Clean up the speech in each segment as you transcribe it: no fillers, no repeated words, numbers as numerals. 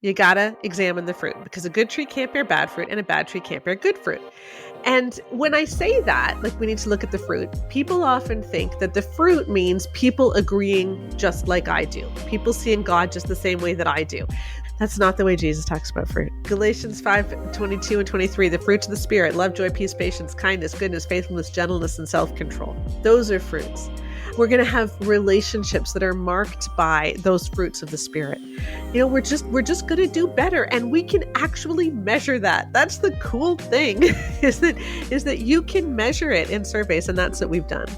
you gotta examine the fruit, because a good tree can't bear bad fruit and a bad tree can't bear good fruit. And when I say that, like, we need to look at the fruit, people often think that the fruit means people agreeing just like I do, people seeing God just the same way that I do. That's not the way Jesus talks about fruit. Galatians 5:22 and 23, the fruits of the Spirit, love, joy, peace, patience, kindness, goodness, faithfulness, gentleness, and self-control. Those are fruits. We're going to have relationships that are marked by those fruits of the Spirit. We're just going to do better, and we can actually measure that. That's the cool thing, is that you can measure it in surveys, and that's what we've done.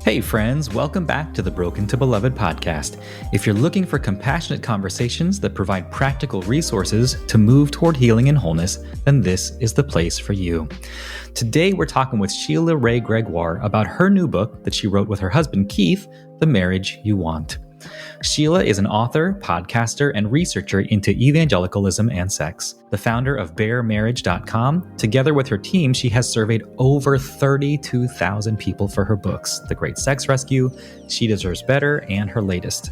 Hey friends, welcome back to the Broken to Beloved podcast. If you're looking for compassionate conversations that provide practical resources to move toward healing and wholeness, then this is the place for you. Today we're talking with Sheila Gregoire about her new book that she wrote with her husband Keith, The Marriage You Want. Sheila is an author, podcaster, and researcher into evangelicalism and sex. The founder of BearMarriage.com. Together with her team, she has surveyed over 32,000 people for her books, The Great Sex Rescue, She Deserves Better, and her latest.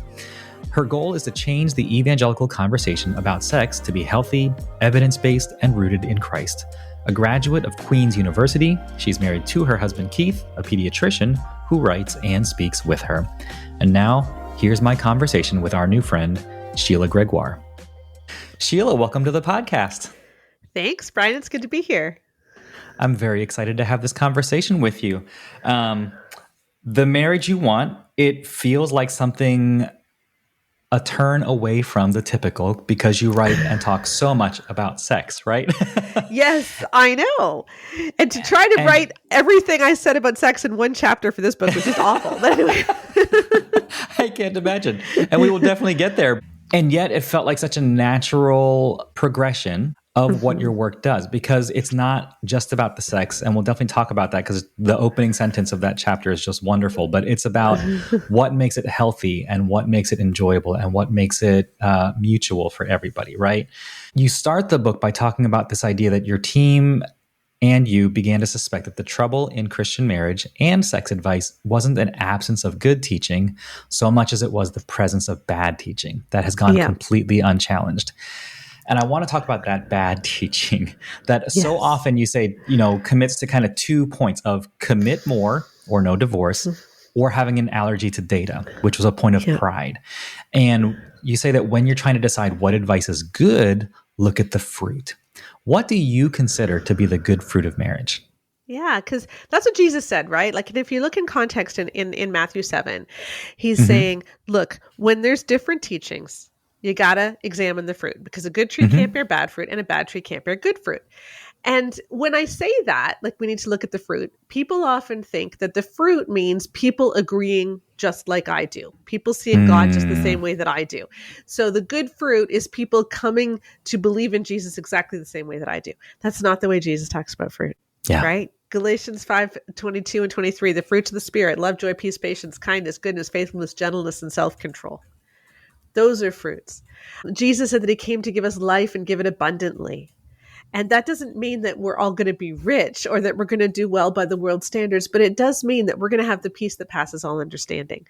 Her goal is to change the evangelical conversation about sex to be healthy, evidence-based, and rooted in Christ. A graduate of Queen's University, she's married to her husband Keith, a pediatrician, who writes and speaks with her. And now, here's my conversation with our new friend, Sheila Gregoire. Sheila, welcome to the podcast. Thanks, Brian. It's good to be here. I'm very excited to have this conversation with you. The Marriage You Want, it feels like something, a turn away from the typical, because you write and talk so much about sex, right? Yes, I know. And to try to write everything I said about sex in one chapter for this book was just awful. But anyway. I can't imagine. And we will definitely get there. And yet it felt like such a natural progression of what your work does, because it's not just about the sex. And we'll definitely talk about that, because the opening sentence of that chapter is just wonderful. But it's about what makes it healthy and what makes it enjoyable and what makes it mutual for everybody, right? You start the book by talking about this idea that your team and you began to suspect that the trouble in Christian marriage and sex advice wasn't an absence of good teaching so much as it was the presence of bad teaching that has gone completely unchallenged. And I want to talk about that bad teaching that so often you say, commits to kind of 2 points of commit more or no divorce, or having an allergy to data, which was a point of pride. And you say that when you're trying to decide what advice is good, look at the fruit. What do you consider to be the good fruit of marriage? Yeah, because that's what Jesus said, right? Like, if you look in context in Matthew 7, he's saying, look, when there's different teachings, you got to examine the fruit, because a good tree can't bear bad fruit and a bad tree can't bear good fruit. And when I say that, like, we need to look at the fruit, people often think that the fruit means people agreeing just like I do, people seeing God just the same way that I do. So the good fruit is people coming to believe in Jesus exactly the same way that I do. That's not the way Jesus talks about fruit, right? Galatians 5:22 and 23, the fruits of the Spirit, love, joy, peace, patience, kindness, goodness, faithfulness, gentleness, and self-control. Those are fruits. Jesus said that he came to give us life and give it abundantly. And that doesn't mean that we're all going to be rich or that we're going to do well by the world's standards, but it does mean that we're going to have the peace that passes all understanding.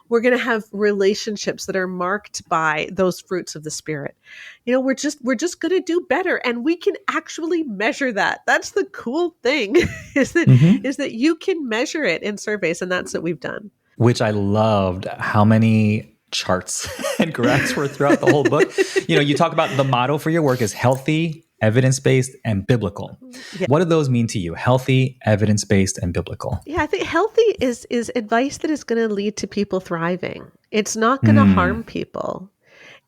We're going to have relationships that are marked by those fruits of the Spirit. We're just going to do better, and we can actually measure that. That's the cool thing, is that you can measure it in surveys, and that's what we've done. Which I loved how many charts and graphs were throughout the whole book. You talk about the motto for your work is healthy, evidence-based, and biblical. Yeah. What do those mean to you? Healthy, evidence-based, and biblical. Yeah, I think healthy is advice that is going to lead to people thriving. It's not going to harm people.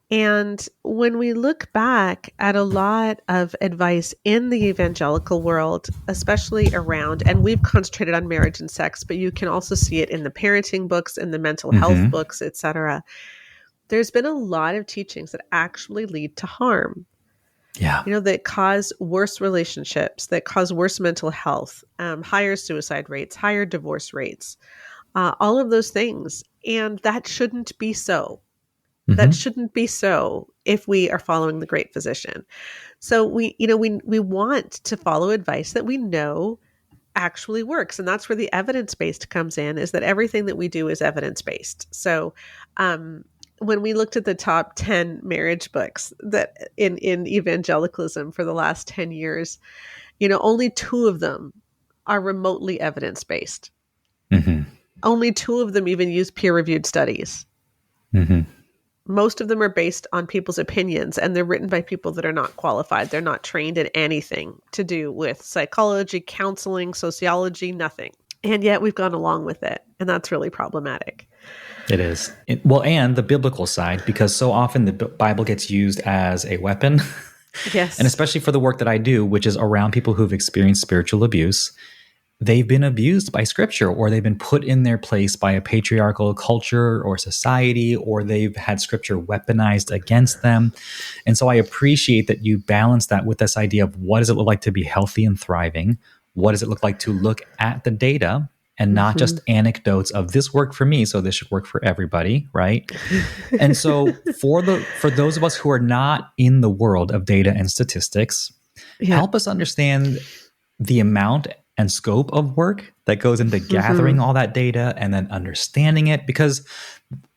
And when we look back at a lot of advice in the evangelical world, especially around, and we've concentrated on marriage and sex, but you can also see it in the parenting books, in the mental health books, etc. There's been a lot of teachings that actually lead to harm. Yeah. That cause worse relationships, that cause worse mental health, higher suicide rates, higher divorce rates, all of those things. And that shouldn't be so. That shouldn't be so if we are following the great physician. So we want to follow advice that we know actually works. And that's where the evidence-based comes in, is that everything that we do is evidence-based. So when we looked at the top 10 marriage books that in evangelicalism for the last 10 years, only 2 of them are remotely evidence-based. Mm-hmm. Only 2 of them even use peer-reviewed studies. Mm-hmm. Most of them are based on people's opinions, and they're written by people that are not qualified. They're not trained in anything to do with psychology, counseling, sociology, nothing. And yet we've gone along with it, and that's really problematic. It is. Well, and the biblical side, because so often the Bible gets used as a weapon. Yes. And especially for the work that I do, which is around people who've experienced spiritual abuse, they've been abused by scripture, or they've been put in their place by a patriarchal culture or society, or they've had scripture weaponized against them. And so I appreciate that you balance that with this idea of what does it look like to be healthy and thriving? What does it look like to look at the data and not just anecdotes of this worked for me, so this should work for everybody, right? And so for those of us who are not in the world of data and statistics, help us understand the amount and scope of work that goes into gathering all that data and then understanding it. Because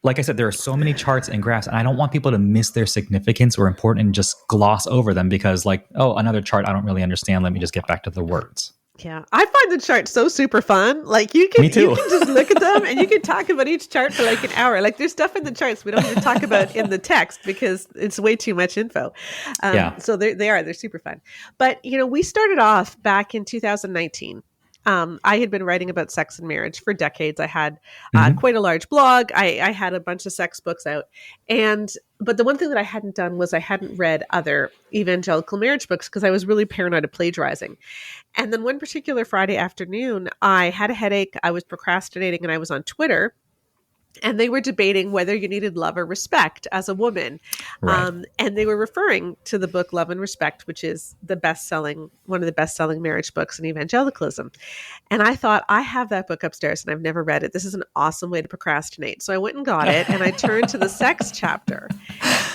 like I said, there are so many charts and graphs, and I don't want people to miss their significance or important and just gloss over them because another chart I don't really understand. Let me just get back to the words. Yeah, I find the chart so super fun. Like you can just look at them and you can talk about each chart for like an hour. Like there's stuff in the charts we don't even talk about in the text because it's way too much info. So they're super fun. But we started off back in 2019. I had been writing about sex and marriage for decades. I had quite a large blog. I had a bunch of sex books out. But the one thing that I hadn't done was I hadn't read other evangelical marriage books because I was really paranoid of plagiarizing. And then one particular Friday afternoon, I had a headache. I was procrastinating and I was on Twitter. And they were debating whether you needed love or respect as a woman. Right. And they were referring to the book Love and Respect, which is one of the best-selling marriage books in evangelicalism. And I thought, I have that book upstairs and I've never read it. This is an awesome way to procrastinate. So I went and got it and I turned to the sex chapter.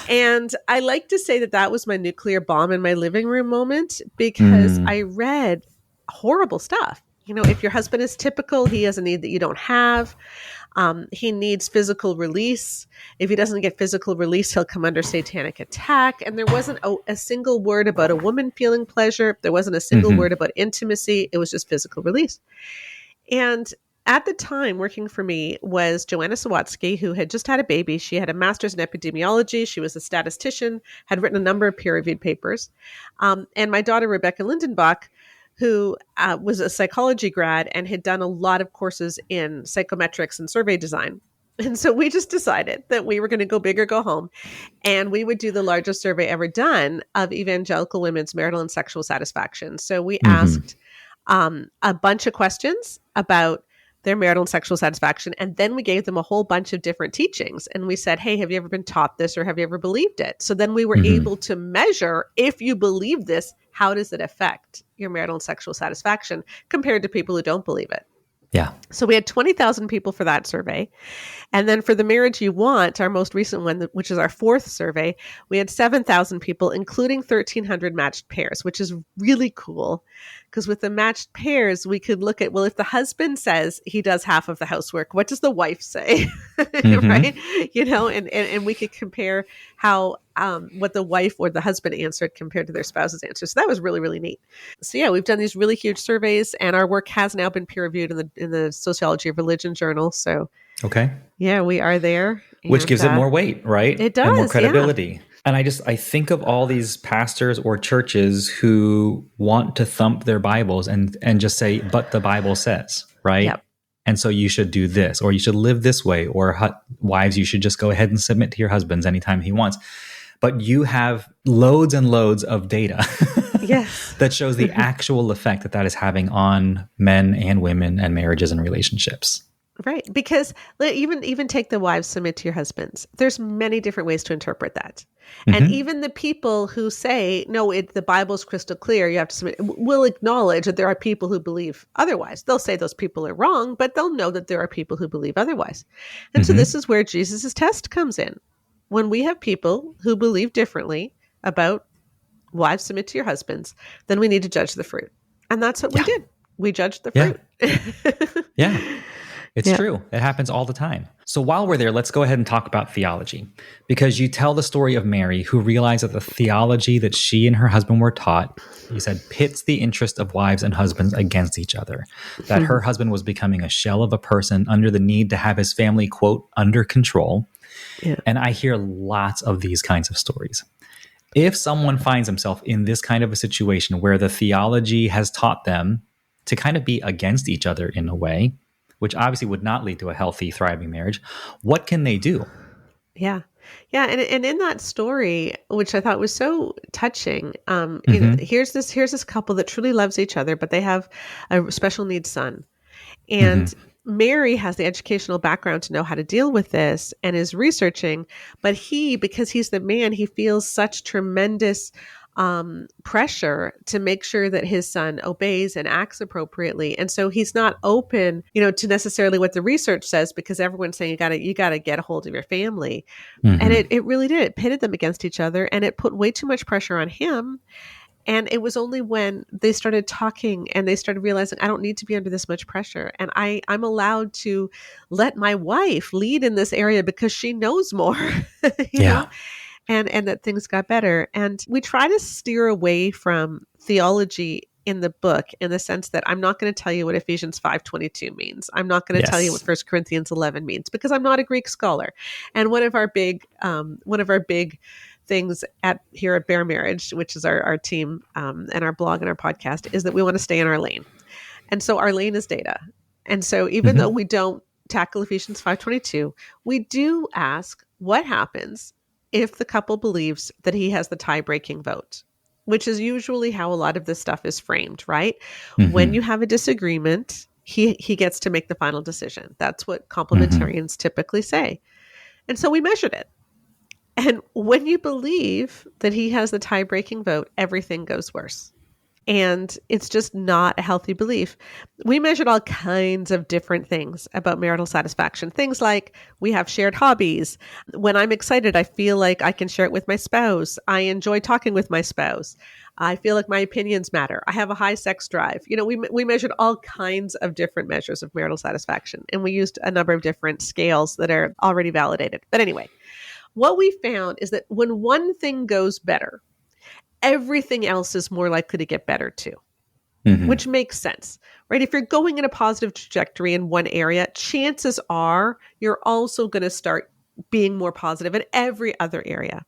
And I like to say that was my nuclear bomb in my living room moment because I read horrible stuff. If your husband is typical, he has a need that you don't have. He needs physical release. If he doesn't get physical release, he'll come under satanic attack. And there wasn't a single word about a woman feeling pleasure. There wasn't a single word about intimacy. It was just physical release. And at the time, working for me was Joanna Sawatsky, who had just had a baby. She had a master's in epidemiology. She was a statistician, had written a number of peer-reviewed papers. And my daughter, Rebecca Lindenbach, who was a psychology grad and had done a lot of courses in psychometrics and survey design. And so we just decided that we were going to go big or go home. And we would do the largest survey ever done of evangelical women's marital and sexual satisfaction. So we asked a bunch of questions about their marital and sexual satisfaction. And then we gave them a whole bunch of different teachings. And we said, hey, have you ever been taught this or have you ever believed it? So then we were able to measure, if you believe this, how does it affect your marital and sexual satisfaction compared to people who don't believe it? Yeah. So we had 20,000 people for that survey. And then for the Marriage You Want, our most recent one, which is our 4th survey, we had 7,000 people, including 1,300 matched pairs, which is really cool. Because with the matched pairs, we could look at, well, if the husband says he does half of the housework, what does the wife say? Right? And we could compare how what the wife or the husband answered compared to their spouse's answer. So that was really, really neat. So yeah, we've done these really huge surveys, and our work has now been peer-reviewed in the Sociology of Religion journal. So yeah, we are there. Which gives it more weight, right? It does. And more credibility. Yeah. And I think of all these pastors or churches who want to thump their Bibles and just say, but the Bible says, right? Yep. And so you should do this, or you should live this way, or wives, you should just go ahead and submit to your husbands anytime he wants. But you have loads and loads of data that shows the actual effect that is having on men and women and marriages and relationships. Right. Because even take the wives submit to your husbands. There's many different ways to interpret that. And even the people who say, no, the Bible's crystal clear, you have to submit, will acknowledge that there are people who believe otherwise. They'll say those people are wrong, but they'll know that there are people who believe otherwise. And so this is where Jesus's test comes in. When we have people who believe differently about wives submit to your husbands, then we need to judge the fruit. And that's what we did. We judged the fruit. Yeah. It's true. It happens all the time. So while we're there, let's go ahead and talk about theology, because you tell the story of Mary, who realized that the theology that she and her husband were taught, you said, pits the interest of wives and husbands against each other, that her husband was becoming a shell of a person under the need to have his family, quote, under control. Yeah. And I hear lots of these kinds of stories. If someone finds himself in this kind of a situation where the theology has taught them to kind of be against each other in a way, which obviously would not lead to a healthy, thriving marriage, what can they do? Yeah. Yeah. And in that story, which I thought was so touching, you know, here's this couple that truly loves each other, but they have a special needs son. And Mary has the educational background to know how to deal with this and is researching, but because he's the man, he feels such tremendous pressure to make sure that his son obeys and acts appropriately. And so he's not open, you know, to necessarily what the research says, because everyone's saying you gotta get a hold of your family. And it really did. It pitted them against each other, and it put way too much pressure on him. And it was only when they started talking and they started realizing, I don't need to be under this much pressure. And I'm allowed to let my wife lead in this area because she knows more, you know, and that things got better. And we try to steer away from theology in the book, in the sense that I'm not going to tell you what Ephesians 5:22 means. I'm not going to tell you what 1 Corinthians 11 means, because I'm not a Greek scholar. And one of our big things here at Bear Marriage, which is our team and our blog and our podcast, is that we want to stay in our lane. And so our lane is data. And so even though we don't tackle Ephesians 5:22, we do ask what happens if the couple believes that he has the tie-breaking vote, which is usually how a lot of this stuff is framed, right? When you have a disagreement, he gets to make the final decision. That's what complementarians typically say. And so we measured it. And when you believe that he has the tie-breaking vote, everything goes worse. And it's just not a healthy belief. We measured all kinds of different things about marital satisfaction. Things like, we have shared hobbies. When I'm excited, I feel like I can share it with my spouse. I enjoy talking with my spouse. I feel like my opinions matter. I have a high sex drive. You know, we measured all kinds of different measures of marital satisfaction. And we used a number of different scales that are already validated. But anyway, what we found is that when one thing goes better, everything else is more likely to get better too, which makes sense, right? If you're going in a positive trajectory in one area, chances are you're also going to start being more positive in every other area.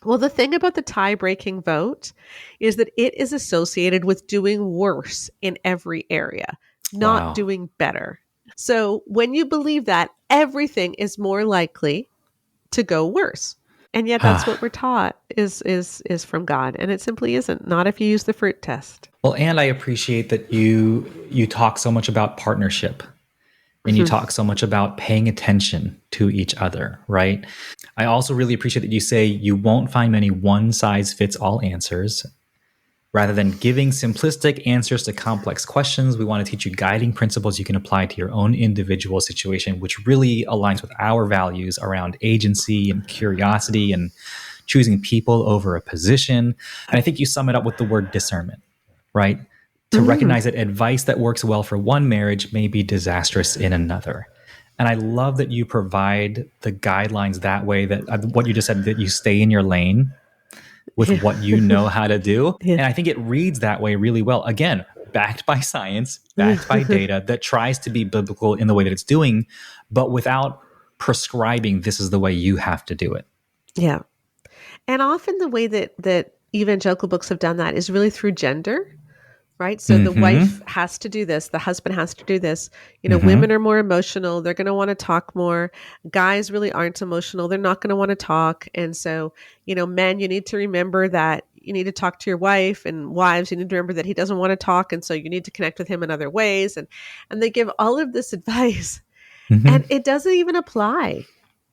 Well, the thing about the tie-breaking vote is that it is associated with doing worse in every area, not doing better. So when you believe that, everything is more likely to go worse. And yet that's what we're taught is from God. And it simply isn't. Not if you use the fruit test. Well, and I appreciate that you talk so much about partnership, and you talk so much about paying attention to each other, right? I also really appreciate that you say you won't find many one-size-fits-all answers. Rather than giving simplistic answers to complex questions, we want to teach you guiding principles you can apply to your own individual situation, which really aligns with our values around agency and curiosity and choosing people over a position. And I think you sum it up with the word discernment, right? To recognize that advice that works well for one marriage may be disastrous in another. And I love that you provide the guidelines that way, that what you just said, that you stay in your lane with what you know how to do. And I think it reads that way really well. Again, backed by science, backed by data that tries to be biblical in the way that it's doing, but without prescribing this is the way you have to do it. Yeah. And often the way that evangelical books have done that is really through gender, right? So the wife has to do this. The husband has to do this. You know, women are more emotional. They're going to want to talk more. Guys really aren't emotional. They're not going to want to talk. And so, you know, men, you need to remember that you need to talk to your wife, and wives, you need to remember that he doesn't want to talk. And so you need to connect with him in other ways. And they give all of this advice, and it doesn't even apply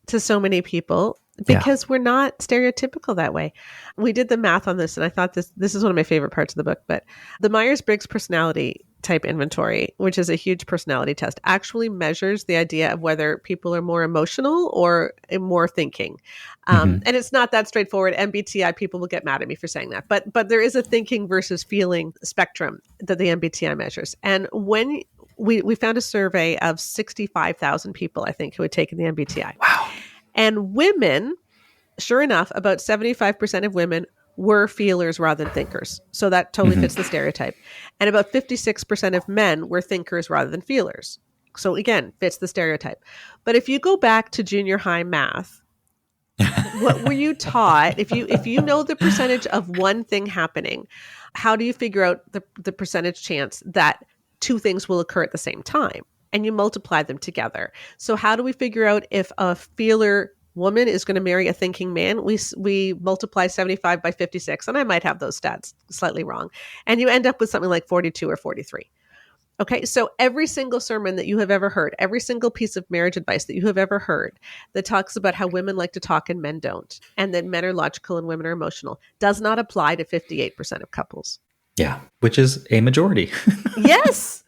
to so many people because we're not stereotypical that way. We did the math on this, and I thought this is one of my favorite parts of the book, but the Myers-Briggs personality type inventory, which is a huge personality test, actually measures the idea of whether people are more emotional or more thinking. And it's not that straightforward. MBTI people will get mad at me for saying that, but there is a thinking versus feeling spectrum that the MBTI measures. And when we found a survey of 65,000 people, I think, who had taken the MBTI. Wow. And women, sure enough, about 75% of women were feelers rather than thinkers. So that totally fits the stereotype. And about 56% of men were thinkers rather than feelers. So again, fits the stereotype. But if you go back to junior high math, what were you taught? If you know the percentage of one thing happening, how do you figure out the percentage chance that two things will occur at the same time? And you multiply them together. So how do we figure out if a feeler woman is going to marry a thinking man? We multiply 75 by 56, and I might have those stats slightly wrong. And you end up with something like 42 or 43. Okay, so every single sermon that you have ever heard, every single piece of marriage advice that you have ever heard that talks about how women like to talk and men don't, and that men are logical and women are emotional, does not apply to 58% of couples. Yeah, which is a majority. Yes.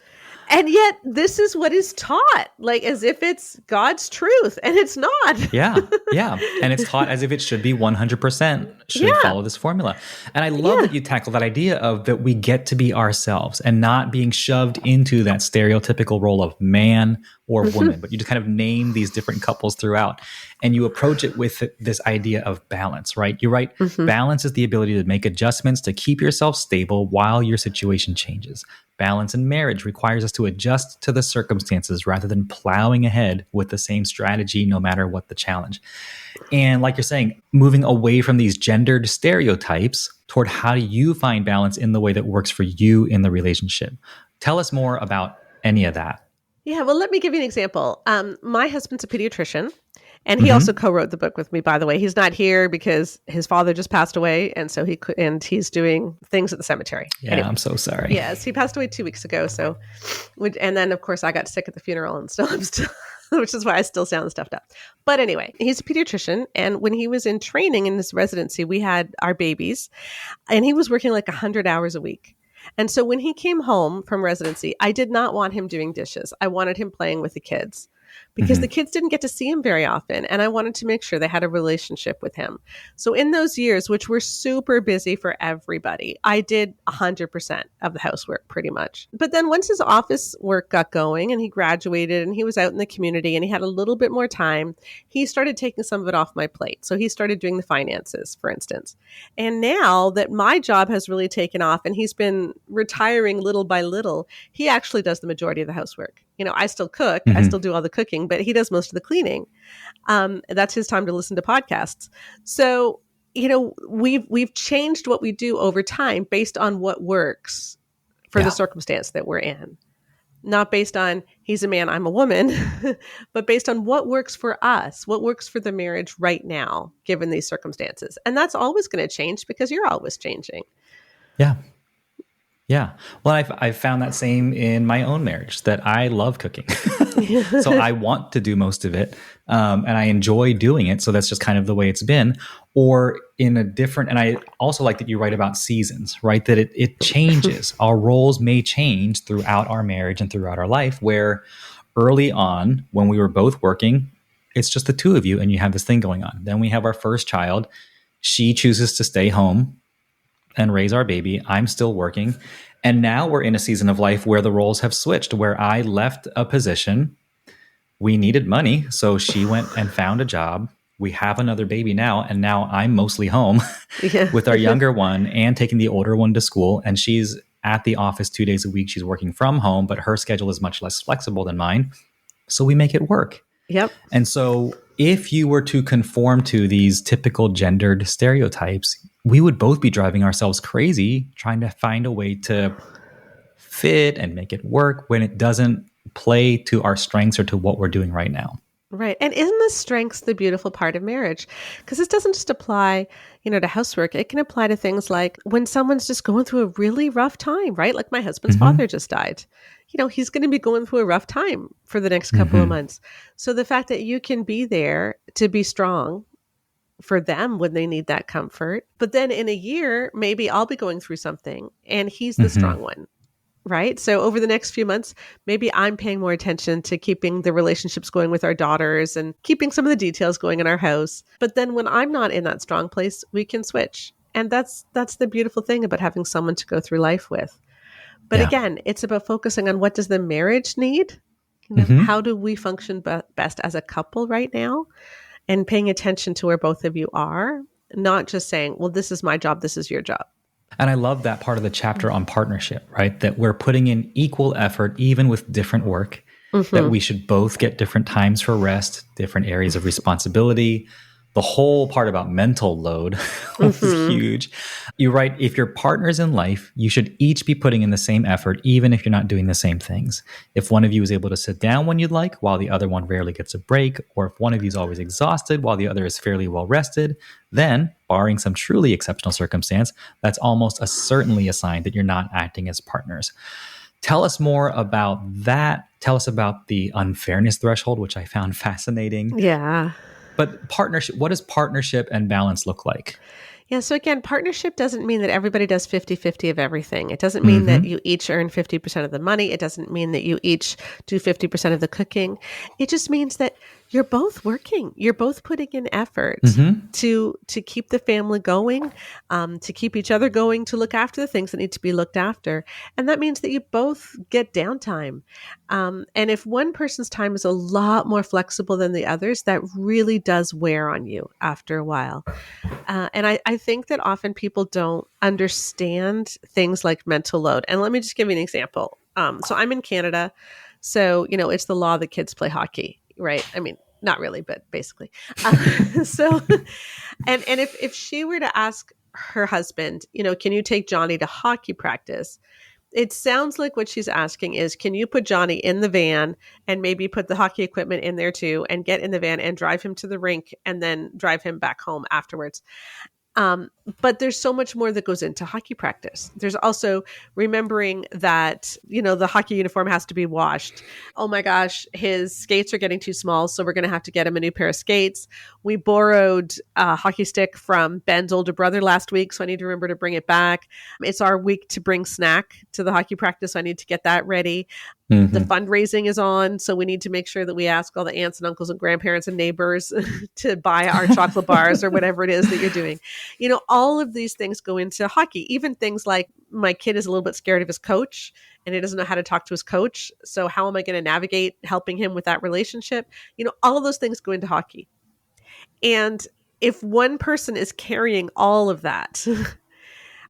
And yet this is what is taught, like as if it's God's truth, and it's not. Yeah. And it's taught as if it should be 100% should follow this formula. And I love that you tackle that idea of that we get to be ourselves and not being shoved into that stereotypical role of man or woman, but you just kind of name these different couples throughout. And you approach it with this idea of balance, right? You're right. Balance is the ability to make adjustments to keep yourself stable while your situation changes. Balance in marriage requires us to adjust to the circumstances rather than plowing ahead with the same strategy no matter what the challenge. And like you're saying, moving away from these gendered stereotypes toward how do you find balance in the way that works for you in the relationship. Tell us more about any of that. Yeah, well, let me give you an example. My husband's a pediatrician, and he also co-wrote the book with me, by the way. He's not here because his father just passed away, and so he's doing things at the cemetery. Yeah, anyway, I'm so sorry. Yes, he passed away 2 weeks ago. So, and then of course I got sick at the funeral, and I'm still, which is why I still sound stuffed up. But anyway, he's a pediatrician, and when he was in training in his residency, we had our babies, and he was working like 100 hours a week. And so when he came home from residency, I did not want him doing dishes. I wanted him playing with the kids because the kids didn't get to see him very often. And I wanted to make sure they had a relationship with him. So in those years, which were super busy for everybody, I did 100% of the housework pretty much. But then once his office work got going and he graduated and he was out in the community and he had a little bit more time, he started taking some of it off my plate. So he started doing the finances, for instance. And now that my job has really taken off and he's been retiring little by little, he actually does the majority of the housework. You know, I still cook, I still do all the cooking, but he does most of the cleaning. That's his time to listen to podcasts. So, you know, we've changed what we do over time based on what works for the circumstance that we're in. Not based on he's a man, I'm a woman, but based on what works for us, what works for the marriage right now, given these circumstances. And that's always going to change because you're always changing. Yeah. Yeah. Well, I've found that same in my own marriage, that I love cooking. So I want to do most of it. And I enjoy doing it. So that's just kind of the way it's been. Or in a different, and I also like that you write about seasons, right? That it changes. Our roles may change throughout our marriage and throughout our life, where early on, when we were both working, it's just the two of you and you have this thing going on. Then we have our first child. She chooses to stay home and raise our baby. I'm still working. And now we're in a season of life where the roles have switched, where I left a position. We needed money. So she went and found a job. We have another baby now. And now I'm mostly home with our younger one and taking the older one to school. And she's at the office 2 days a week. She's working from home, but her schedule is much less flexible than mine. So we make it work. Yep. And so if you were to conform to these typical gendered stereotypes, we would both be driving ourselves crazy trying to find a way to fit and make it work when it doesn't play to our strengths or to what we're doing right now. Right. And isn't the strengths the beautiful part of marriage? Because this doesn't just apply, to housework. It can apply to things like when someone's just going through a really rough time, right? Like my husband's father just died. He's going to be going through a rough time for the next couple of months. So the fact that you can be there to be strong for them when they need that comfort. But then in a year, maybe I'll be going through something and he's the strong one. Right. So over the next few months, maybe I'm paying more attention to keeping the relationships going with our daughters and keeping some of the details going in our house. But then when I'm not in that strong place, we can switch. And that's the beautiful thing about having someone to go through life with. But again, it's about focusing on what does the marriage need? How do we function best as a couple right now? And paying attention to where both of you are, not just saying, well, this is my job, this is your job. And I love that part of the chapter on partnership, right? That we're putting in equal effort, even with different work, that we should both get different times for rest, different areas of responsibility. The whole part about mental load was huge. You write, if your partner's in life, you should each be putting in the same effort, even if you're not doing the same things. If one of you is able to sit down when you'd like, while the other one rarely gets a break, or if one of you is always exhausted while the other is fairly well rested, then, barring some truly exceptional circumstance, that's almost certainly a sign that you're not acting as partners. Tell us more about that. Tell us about the unfairness threshold, which I found fascinating. Yeah. But partnership, what does partnership and balance look like? Yeah. So again, partnership doesn't mean that everybody does 50-50 of everything. It doesn't mean that you each earn 50% of the money. It doesn't mean that you each do 50% of the cooking. It just means that you're both working. You're both putting in effort to keep the family going, to keep each other going, to look after the things that need to be looked after. And that means that you both get downtime. And if one person's time is a lot more flexible than the others, that really does wear on you after a while. And I think that often people don't understand things like mental load. And let me just give you an example. So I'm in Canada. So, it's the law that kids play hockey, right? I mean, not really, but basically. So, and if she were to ask her husband, can you take Johnny to hockey practice? It sounds like what she's asking is, can you put Johnny in the van and maybe put the hockey equipment in there too, and get in the van and drive him to the rink and then drive him back home afterwards? But there's so much more that goes into hockey practice. There's also remembering that, the hockey uniform has to be washed. Oh my gosh, his skates are getting too small, so we're going to have to get him a new pair of skates. We borrowed a hockey stick from Ben's older brother last week, so I need to remember to bring it back. It's our week to bring snack to the hockey practice, so I need to get that ready. The fundraising is on, so we need to make sure that we ask all the aunts and uncles and grandparents and neighbors to buy our chocolate bars or whatever it is that you're doing. All of these things go into hockey, even things like my kid is a little bit scared of his coach and he doesn't know how to talk to his coach. So how am I going to navigate helping him with that relationship? All of those things go into hockey. And if one person is carrying all of that,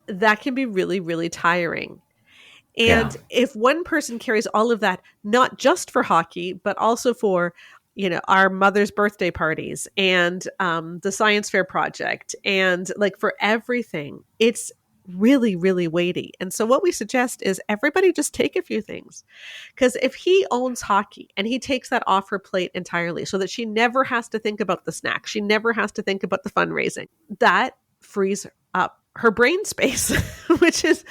that can be really, really tiring. And if one person carries all of that, not just for hockey, but also for, our mother's birthday parties and the science fair project and like for everything, it's really, really weighty. And so what we suggest is everybody just take a few things. Because if he owns hockey and he takes that off her plate entirely so that she never has to think about the snack, she never has to think about the fundraising, that frees up her brain space, which is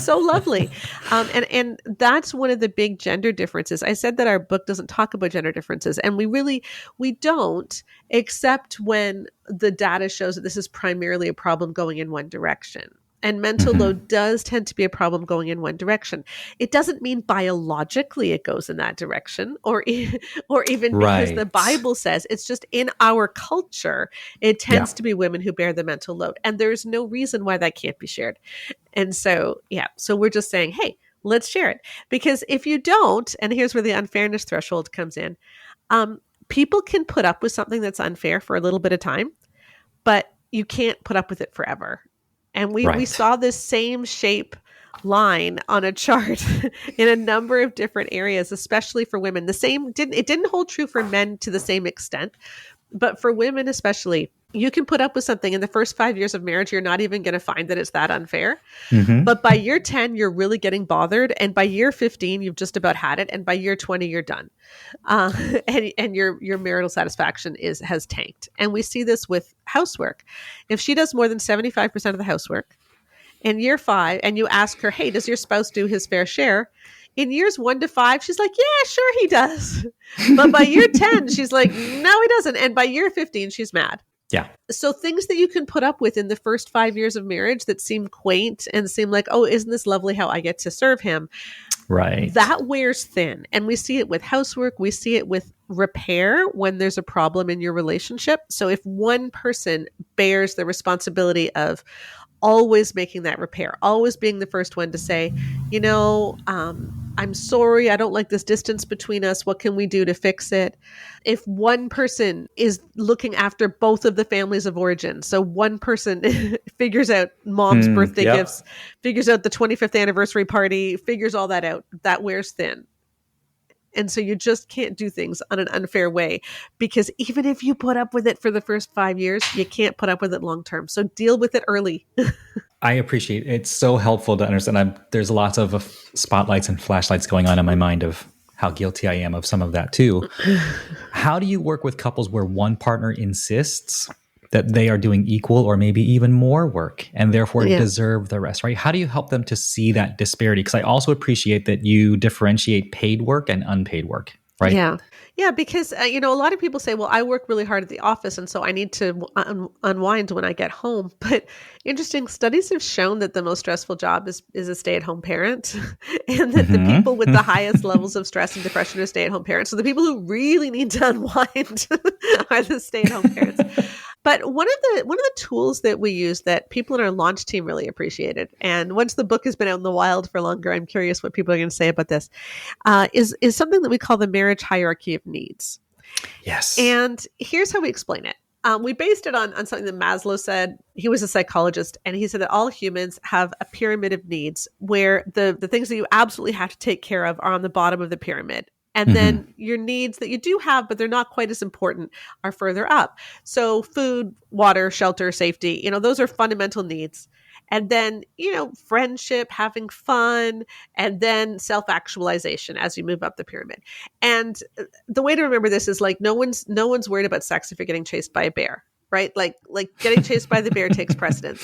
so lovely. And that's one of the big gender differences. I said that our book doesn't talk about gender differences, and we don't, except when the data shows that this is primarily a problem going in one direction. And mental load does tend to be a problem going in one direction. It doesn't mean biologically it goes in that direction, or even because the Bible says. It's just in our culture, it tends to be women who bear the mental load. And there's no reason why that can't be shared. And so, so we're just saying, hey, let's share it. Because if you don't, and here's where the unfairness threshold comes in, people can put up with something that's unfair for a little bit of time, but you can't put up with it forever. And we saw this same shape line on a chart in a number of different areas, especially for women. It didn't hold true for men to the same extent, but for women especially, you can put up with something in the first 5 years of marriage. You're not even going to find that it's that unfair. But by year 10, you're really getting bothered. And by year 15, you've just about had it. And by year 20, you're done. And your marital satisfaction has tanked. And we see this with housework. If she does more than 75% of the housework in year 5, and you ask her, hey, does your spouse do his fair share? In years 1 to 5, she's like, yeah, sure he does. But by year 10, she's like, no, he doesn't. And by year 15, she's mad. Yeah. So things that you can put up with in the first 5 years of marriage that seem quaint and seem like, oh, isn't this lovely how I get to serve him? Right. That wears thin. And we see it with housework. We see it with repair when there's a problem in your relationship. So if one person bears the responsibility of always making that repair, always being the first one to say, I'm sorry, I don't like this distance between us. What can we do to fix it? If one person is looking after both of the families of origin, so one person figures out mom's birthday gifts, figures out the 25th anniversary party, figures all that out, that wears thin. And so you just can't do things on an unfair way, because even if you put up with it for the first 5 years, you can't put up with it long term. So deal with it early. I appreciate it. It's so helpful to understand. There's lots of spotlights and flashlights going on in my mind of how guilty I am of some of that too. How do you work with couples where one partner insists that they are doing equal or maybe even more work and therefore deserve the rest, right? How do you help them to see that disparity? Because I also appreciate that you differentiate paid work and unpaid work, right? Yeah, because, a lot of people say, well, I work really hard at the office, and so I need to unwind when I get home. But interesting, studies have shown that the most stressful job is a stay-at-home parent, and that the people with the highest levels of stress and depression are stay-at-home parents. So the people who really need to unwind are the stay-at-home parents. But one of the tools that we use that people in our launch team really appreciated, and once the book has been out in the wild for longer, I'm curious what people are going to say about this, is something that we call the marriage hierarchy of needs. Yes. And here's how we explain it. We based it on something that Maslow said. He was a psychologist, and he said that all humans have a pyramid of needs where the things that you absolutely have to take care of are on the bottom of the pyramid. And then your needs that you do have, but they're not quite as important, are further up. So food, water, shelter, safety, those are fundamental needs. And then, friendship, having fun, and then self-actualization as you move up the pyramid. And the way to remember this is like, no one's worried about sex if you're getting chased by a bear, right? Like getting chased by the bear takes precedence.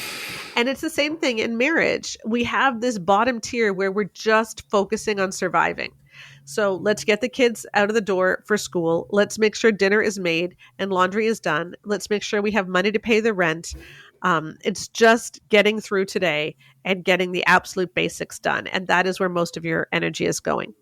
And it's the same thing in marriage. We have this bottom tier where we're just focusing on surviving. So let's get the kids out of the door for school. Let's make sure dinner is made and laundry is done. Let's make sure we have money to pay the rent. It's just getting through today and getting the absolute basics done. And that is where most of your energy is going.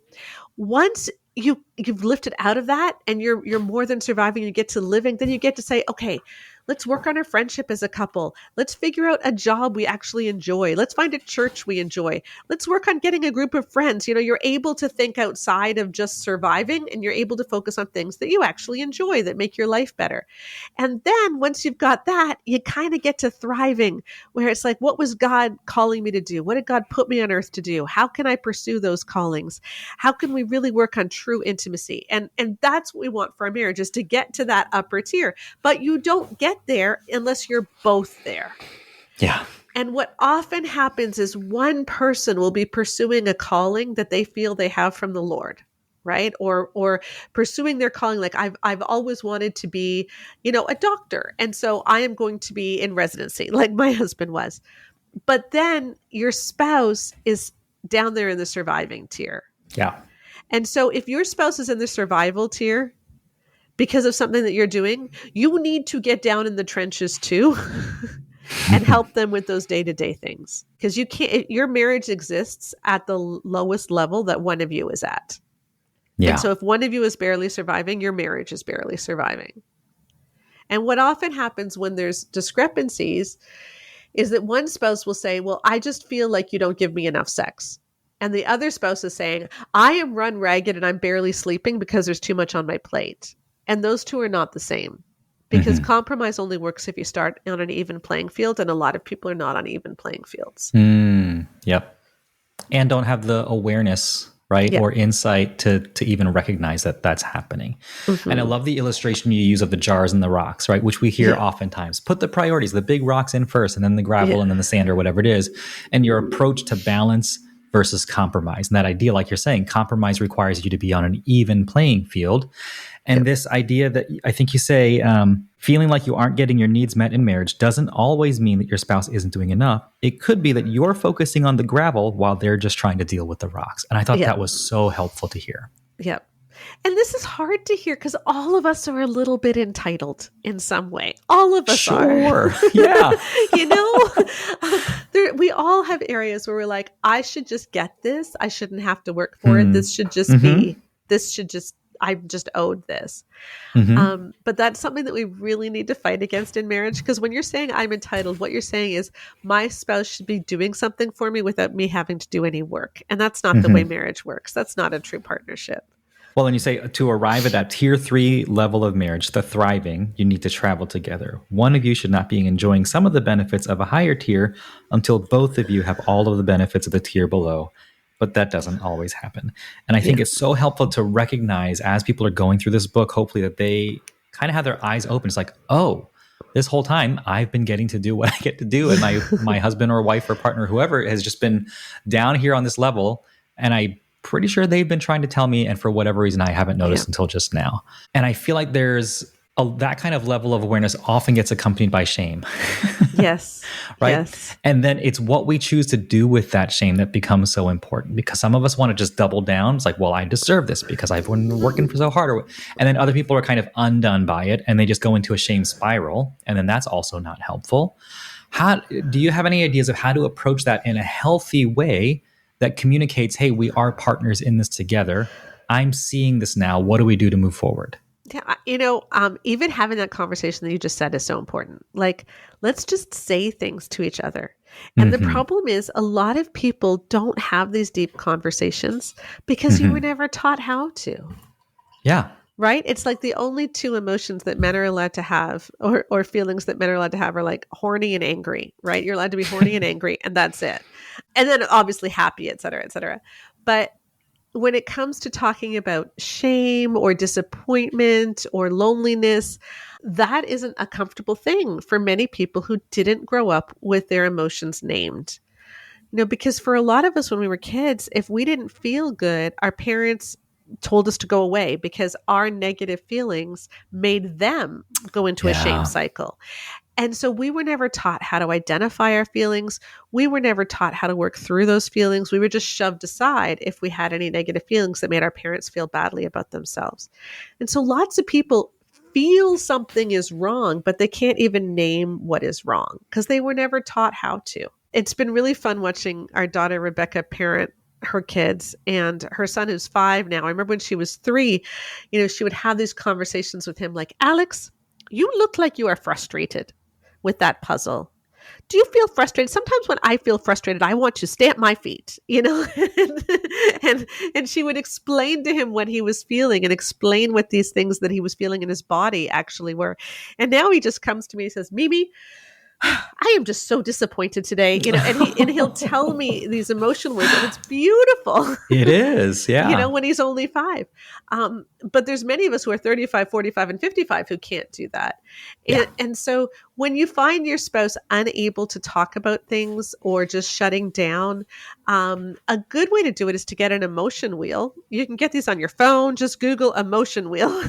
Once you've lifted out of that and you're more than surviving, you get to living, then you get to say, okay, let's work on our friendship as a couple. Let's figure out a job we actually enjoy. Let's find a church we enjoy. Let's work on getting a group of friends. You're able to think outside of just surviving, and you're able to focus on things that you actually enjoy that make your life better. And then once you've got that, you kind of get to thriving, where it's like, what was God calling me to do? What did God put me on earth to do? How can I pursue those callings? How can we really work on true intimacy? And that's what we want for our marriage, is to get to that upper tier. But you don't get there unless you're both there. Yeah. And what often happens is one person will be pursuing a calling that they feel they have from the Lord, right? Or pursuing their calling, like I've always wanted to be, a doctor. And so I am going to be in residency, like my husband was. But then your spouse is down there in the surviving tier. Yeah. And so if your spouse is in the survival tier because of something that you're doing, you need to get down in the trenches too and help them with those day-to-day things. Because your marriage exists at the lowest level that one of you is at. Yeah. And so if one of you is barely surviving, your marriage is barely surviving. And what often happens when there's discrepancies is that one spouse will say, well, I just feel like you don't give me enough sex. And the other spouse is saying, I am run ragged and I'm barely sleeping because there's too much on my plate. And those two are not the same, because compromise only works if you start on an even playing field. And a lot of people are not on even playing fields. Yep. And don't have the awareness, right? Or insight to even recognize that that's happening. And I love the illustration you use of the jars and the rocks, right? Which we hear oftentimes. Put the priorities, the big rocks in first, and then the gravel, and then the sand, or whatever it is. And your approach to balance versus compromise. And that idea, like you're saying, compromise requires you to be on an even playing field. And this idea that I think you say, feeling like you aren't getting your needs met in marriage doesn't always mean that your spouse isn't doing enough. It could be that you're focusing on the gravel while they're just trying to deal with the rocks. And I thought that was so helpful to hear. Yep. And this is hard to hear because all of us are a little bit entitled in some way. All of us are. Yeah. We all have areas where we're like, I should just get this. I shouldn't have to work for it. This should just be, I'm just owed this. Mm-hmm. But that's something that we really need to fight against in marriage, because when you're saying I'm entitled, what you're saying is my spouse should be doing something for me without me having to do any work. And that's not the way Mm-hmm. marriage works. That's not a true partnership. Well, and you say to arrive at that tier 3 level of marriage, the thriving, you need to travel together. One of you should not be enjoying some of the benefits of a higher tier until both of you have all of the benefits of the tier below. But that doesn't always happen. And I Yeah. think it's so helpful to recognize as people are going through this book, hopefully, that they kind of have their eyes open. It's like, oh, this whole time I've been getting to do what I get to do. And my husband or wife or partner, whoever, has just been down here on this level. And I pretty sure they've been trying to tell me, and for whatever reason I haven't noticed until just now. And I feel like that kind of level of awareness often gets accompanied by shame. Yes. Right. Yes. And then it's what we choose to do with that shame that becomes so important, because some of us want to just double down. It's like, well, I deserve this because I've been working for so hard. And then other people are kind of undone by it and they just go into a shame spiral. And then that's also not helpful. Do you have any ideas of how to approach that in a healthy way that communicates, hey, we are partners in this together. I'm seeing this now. What do we do to move forward? Yeah, even having that conversation that you just said is so important. Like, let's just say things to each other. And the problem is a lot of people don't have these deep conversations because you were never taught how to. Yeah. Right? It's like the only two emotions that men are allowed to have, or feelings that men are allowed to have, are like horny and angry, right? You're allowed to be horny and angry, and that's it. And then obviously happy, et cetera, et cetera. But when it comes to talking about shame or disappointment or loneliness, that isn't a comfortable thing for many people who didn't grow up with their emotions named. Because for a lot of us when we were kids, if we didn't feel good, our parents told us to go away because our negative feelings made them go into a shame cycle. And so we were never taught how to identify our feelings. We were never taught how to work through those feelings. We were just shoved aside if we had any negative feelings that made our parents feel badly about themselves. And so lots of people feel something is wrong, but they can't even name what is wrong because they were never taught how to. It's been really fun watching our daughter Rebecca parent her kids, and her son who's 5 now. I remember when she was 3, she would have these conversations with him like, Alex, you look like you are frustrated with that puzzle. Do you feel frustrated? Sometimes when I feel frustrated, I want to stamp my feet, and she would explain to him what he was feeling and explain what these things that he was feeling in his body actually were. And now he just comes to me and says, Mimi, I am just so disappointed today, and he'll tell me these emotion words, and it's beautiful. It is, yeah. When he's only 5. But there's many of us who are 35, 45, and 55 who can't do that. Yeah. And so when you find your spouse unable to talk about things or just shutting down, a good way to do it is to get an emotion wheel. You can get these on your phone. Just Google emotion wheel.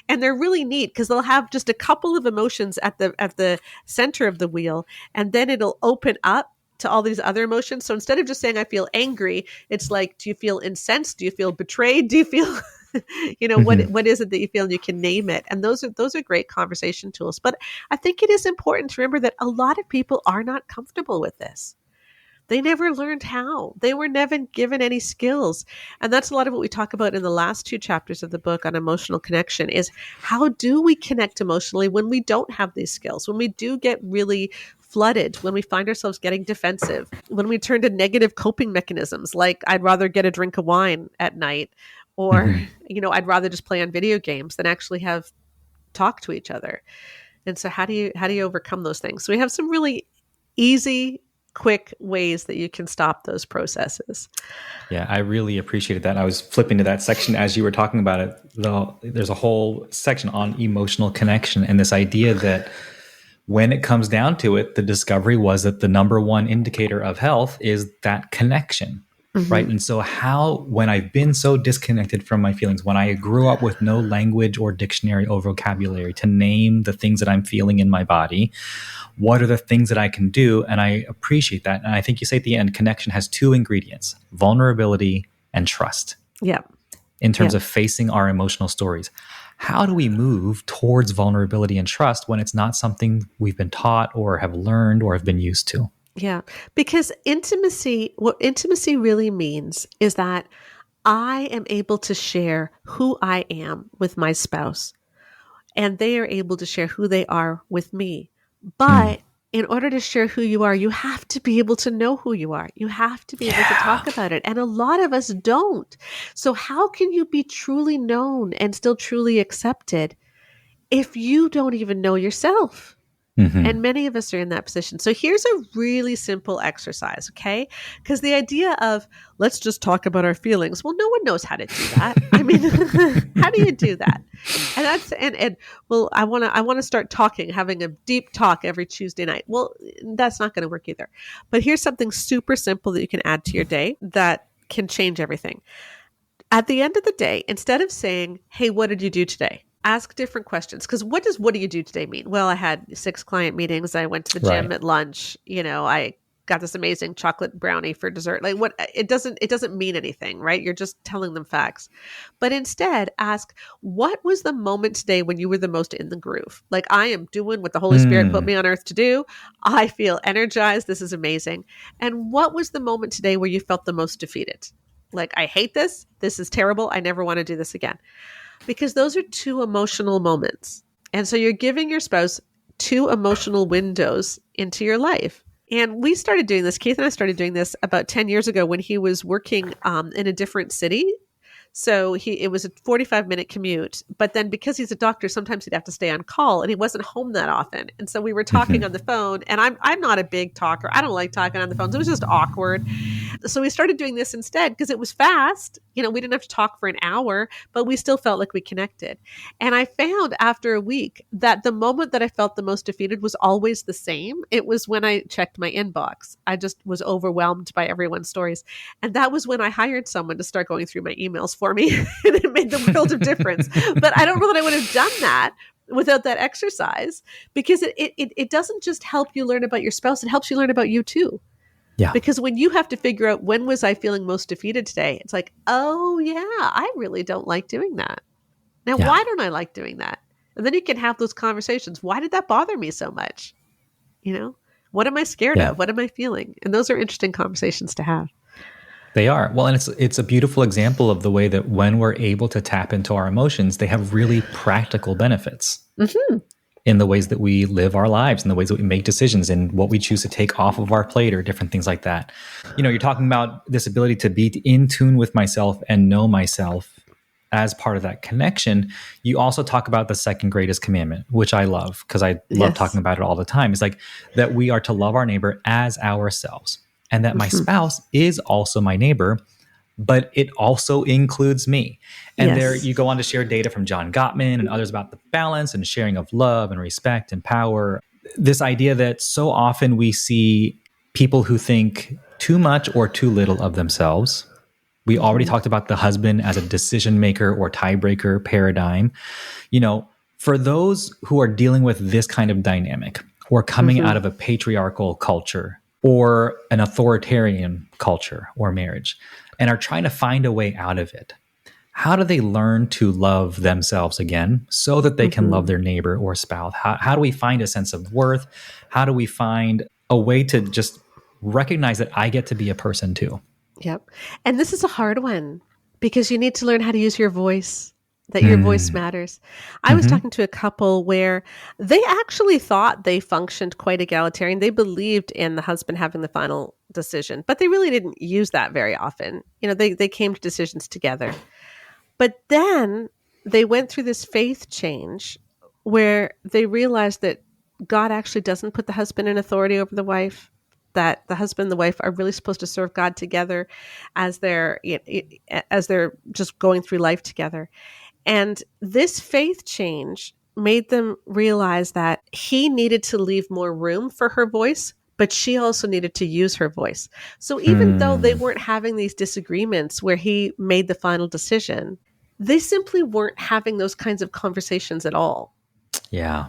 and they're really neat because they'll have just a couple of emotions at the center of the wheel, and then it'll open up to all these other emotions. So instead of just saying, I feel angry, it's like, do you feel incensed? Do you feel betrayed? Do you feel, what is it that you feel? And you can name it. And those are great conversation tools. But I think it is important to remember that a lot of people are not comfortable with this. They never learned how. They were never given any skills. And that's a lot of what we talk about in the last 2 chapters of the book on emotional connection is how do we connect emotionally when we don't have these skills, when we do get really flooded, when we find ourselves getting defensive, when we turn to negative coping mechanisms, like I'd rather get a drink of wine at night, or, I'd rather just play on video games than actually have talk to each other. And so how do you overcome those things? So we have some really easy, quick ways that you can stop those processes. Yeah, I really appreciated that. I was flipping to that section as you were talking about it. There's a whole section on emotional connection and this idea that when it comes down to it, the discovery was that the number one indicator of health is that connection, right? And so when I've been so disconnected from my feelings, when I grew up with no language or dictionary or vocabulary to name the things that I'm feeling in my body, what are the things that I can do? And I appreciate that. And I think you say at the end, connection has 2 ingredients, vulnerability and trust. Yeah. In terms of facing our emotional stories. How do we move towards vulnerability and trust when it's not something we've been taught or have learned or have been used to? Yeah. Because what intimacy really means is that I am able to share who I am with my spouse, and they are able to share who they are with me. Mm. But in order to share who you are, you have to be able to know who you are. You have to be able to Yeah. talk about it. And a lot of us don't. So how can you be truly known and still truly accepted if you don't even know yourself? Hmm. And many of us are in that position. So here's a really simple exercise, okay? Because the idea of let's just talk about our feelings. Well, no one knows how to do that. I mean, how do you do that? And that's and well, I want to start talking, having a deep talk every Tuesday night. Well, that's not going to work either. But here's something super simple that you can add to your day that can change everything. At the end of the day, instead of saying, "Hey, what did you do today?" Ask different questions. Because what do you do today mean? Well, I had 6 client meetings. I went to the gym Right. at lunch. I got this amazing chocolate brownie for dessert. Like what it doesn't mean anything, right? You're just telling them facts. But instead, ask, what was the moment today when you were the most in the groove? Like I am doing what the Holy Spirit put Mm. me on earth to do. I feel energized. This is amazing. And what was the moment today where you felt the most defeated? Like, I hate this. This is terrible. I never want to do this again. Because those are 2 emotional moments. And so you're giving your spouse 2 emotional windows into your life. And we started doing this, Keith and I started doing this about 10 years ago when he was working in a different city. So it was a 45-minute commute, but then because he's a doctor, sometimes he'd have to stay on call, and he wasn't home that often. And so we were talking on the Hmm. phone, and I'm not a big talker. I don't like talking on the phone. So it was just awkward. So we started doing this instead because it was fast. We didn't have to talk for an hour, but we still felt like we connected. And I found after a week that the moment that I felt the most defeated was always the same. It was when I checked my inbox. I just was overwhelmed by everyone's stories. And that was when I hired someone to start going through my emails for me. And it made the world of difference. But I don't know that I would have done that without that exercise, because it doesn't just help you learn about your spouse, it helps you learn about you too. Yeah. Because when you have to figure out when was I feeling most defeated today, it's like, oh yeah, I really don't like doing that. Now, Yeah. why don't I like doing that? And then you can have those conversations. Why did that bother me so much? What am I scared Yeah. of? What am I feeling? And those are interesting conversations to have. They are. Well, and it's a beautiful example of the way that when we're able to tap into our emotions, they have really practical benefits Mm-hmm. in the ways that we live our lives, in the ways that we make decisions, and what we choose to take off of our plate, or different things like that. You're talking about this ability to be in tune with myself and know myself as part of that connection. You also talk about the second greatest commandment, which I love because I love Yes. talking about it all the time. It's like that we are to love our neighbor as ourselves, and that my Mm-hmm. spouse is also my neighbor, but it also includes me. And there Yes. you go on to share data from John Gottman and others about the balance and sharing of love and respect and power. This idea that so often we see people who think too much or too little of themselves. We already Mm-hmm. talked about the husband as a decision maker or tiebreaker paradigm. For those who are dealing with this kind of dynamic, or coming Mm-hmm. out of a patriarchal culture or an authoritarian culture or marriage, and are trying to find a way out of it, how do they learn to love themselves again so that they can love Mm-hmm. their neighbor or spouse? How do we find a sense of worth? How do we find a way to just recognize that I get to be a person too? Yep. And this is a hard one because you need to learn how to use your voice, that your voice Mm. matters. I was Hmm. talking to a couple where they actually thought they functioned quite egalitarian. They believed in the husband having the final decision, but they really didn't use that very often. They came to decisions together. But then they went through this faith change where they realized that God actually doesn't put the husband in authority over the wife, that the husband and the wife are really supposed to serve God together as they're just going through life together. And this faith change made them realize that he needed to leave more room for her voice, but she also needed to use her voice. So even though they Hmm. weren't having these disagreements where he made the final decision, they simply weren't having those kinds of conversations at all. Yeah.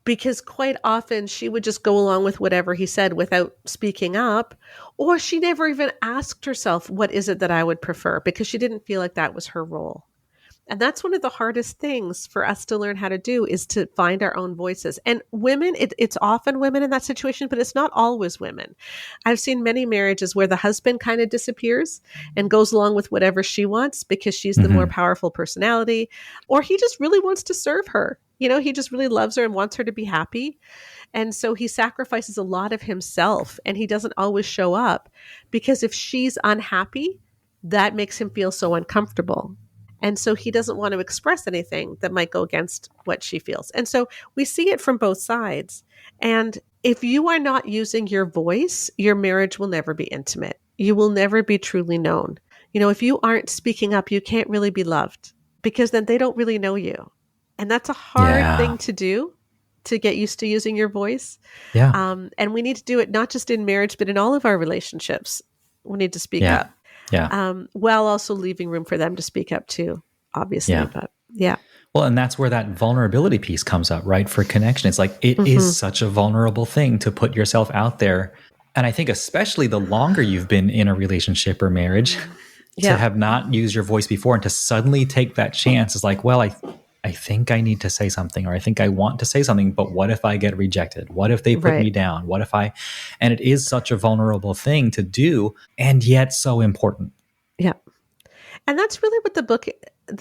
Because quite often she would just go along with whatever he said without speaking up, or she never even asked herself, what is it that I would prefer? Because she didn't feel like that was her role. And that's one of the hardest things for us to learn how to do, is to find our own voices. And women, it's often women in that situation, but it's not always women. I've seen many marriages where the husband kind of disappears and goes along with whatever she wants because she's the more powerful personality, or he just really wants to serve her. He just really loves her and wants her to be happy. And so he sacrifices a lot of himself, and he doesn't always show up because if she's unhappy, that makes him feel so uncomfortable. And so he doesn't want to express anything that might go against what she feels. And so we see it from both sides. And if you are not using your voice, your marriage will never be intimate. You will never be truly known. If you aren't speaking up, you can't really be loved, because then they don't really know you. And that's a hard thing to do, to get used to using your voice. Yeah. And we need to do it not just in marriage, but in all of our relationships. We need to speak up. Yeah. While also leaving room for them to speak up too, obviously. Yeah. But yeah. Well, and that's where that vulnerability piece comes up, right? For connection. It's like, it is such a vulnerable thing to put yourself out there. And I think especially the longer you've been in a relationship or marriage, to have not used your voice before and to suddenly take that chance is like, well, I think I need to say something, or I think I want to say something, but what if I get rejected? What if they put me down? And it is such a vulnerable thing to do, and yet so important. Yeah. And that's really what the book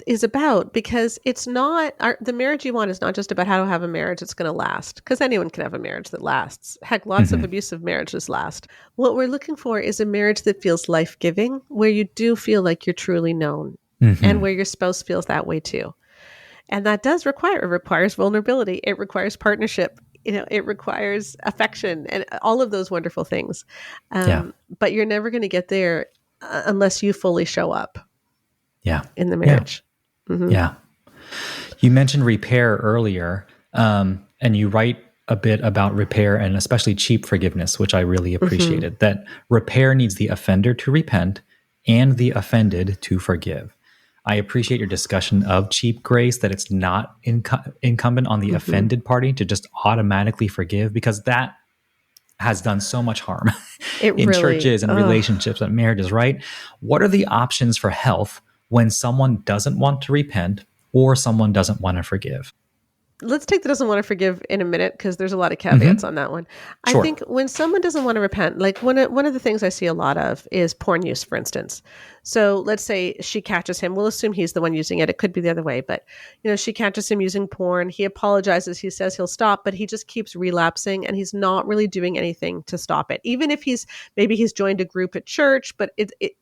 is about, because it's not the marriage you want is not just about how to have a marriage that's going to last, because anyone can have a marriage that lasts. Heck, lots of abusive marriages last. What we're looking for is a marriage that feels life-giving, where you do feel like you're truly known, and where your spouse feels that way too. And that does requires vulnerability. It requires partnership. It requires affection and all of those wonderful things. But you're never going to get there unless you fully show up. In the marriage. Yeah. You mentioned repair earlier, and you write a bit about repair and especially cheap forgiveness, which I really appreciated. That repair needs the offender to repent and the offended to forgive. I appreciate your discussion of cheap grace, that it's not incumbent on the offended party to just automatically forgive, because that has done so much harm in churches and relationships and marriages, right? What are the options for health when someone doesn't want to repent or someone doesn't want to forgive? Let's take the doesn't want to forgive in a minute, because there's a lot of caveats on that one. Sure. I think when someone doesn't want to repent, like one of the things I see a lot of is porn use, for instance. So let's say she catches him. We'll assume he's the one using it. It could be the other way, but she catches him using porn. He apologizes. He says he'll stop, but he just keeps relapsing, and he's not really doing anything to stop it. Even if he's joined a group at church, but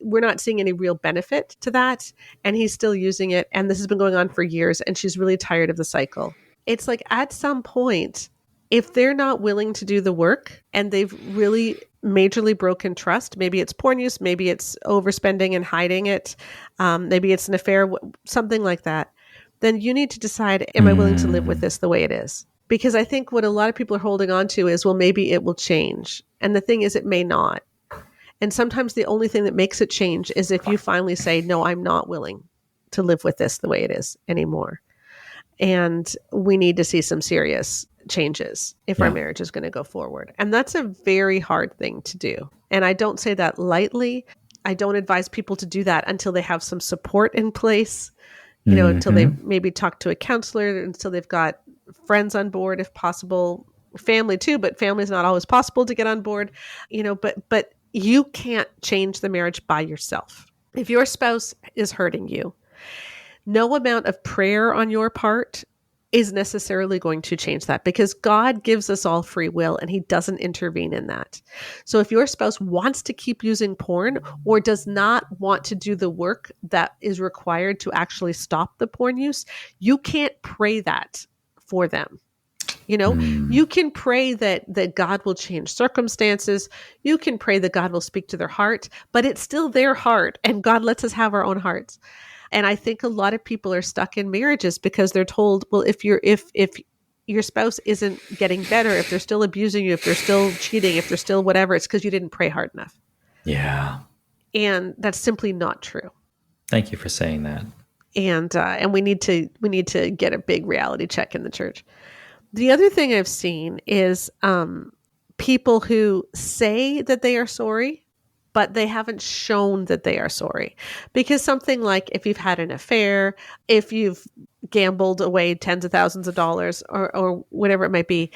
we're not seeing any real benefit to that, and he's still using it. And this has been going on for years, and she's really tired of the cycle. It's like, at some point, if they're not willing to do the work and they've really majorly broken trust, maybe it's porn use, maybe it's overspending and hiding it, maybe it's an affair, something like that, then you need to decide, am I willing to live with this the way it is? Because I think what a lot of people are holding on to is, well, maybe it will change. And the thing is, it may not. And sometimes the only thing that makes it change is if you finally say, no, I'm not willing to live with this the way it is anymore. And we need to see some serious changes if our marriage is going to go forward. And that's a very hard thing to do. And I don't say that lightly. I don't advise people to do that until they have some support in place, until they maybe talk to a counselor, until they've got friends on board, if possible, family too, but family is not always possible to get on board, but you can't change the marriage by yourself. If your spouse is hurting you, no amount of prayer on your part is necessarily going to change that, because God gives us all free will and he doesn't intervene in that. So if your spouse wants to keep using porn or does not want to do the work that is required to actually stop the porn use, you can't pray that for them. You can pray that God will change circumstances. You can pray that God will speak to their heart, but it's still their heart, and God lets us have our own hearts. And I think a lot of people are stuck in marriages because they're told, well, if your spouse isn't getting better, if they're still abusing you, if they're still cheating, if they're still whatever, it's because you didn't pray hard enough. Yeah. And that's simply not true. Thank you for saying that. And we need to get a big reality check in the church. The other thing I've seen is people who say that they are sorry, but they haven't shown that they are sorry. Because something like if you've had an affair, if you've gambled away tens of thousands of dollars or whatever it might be,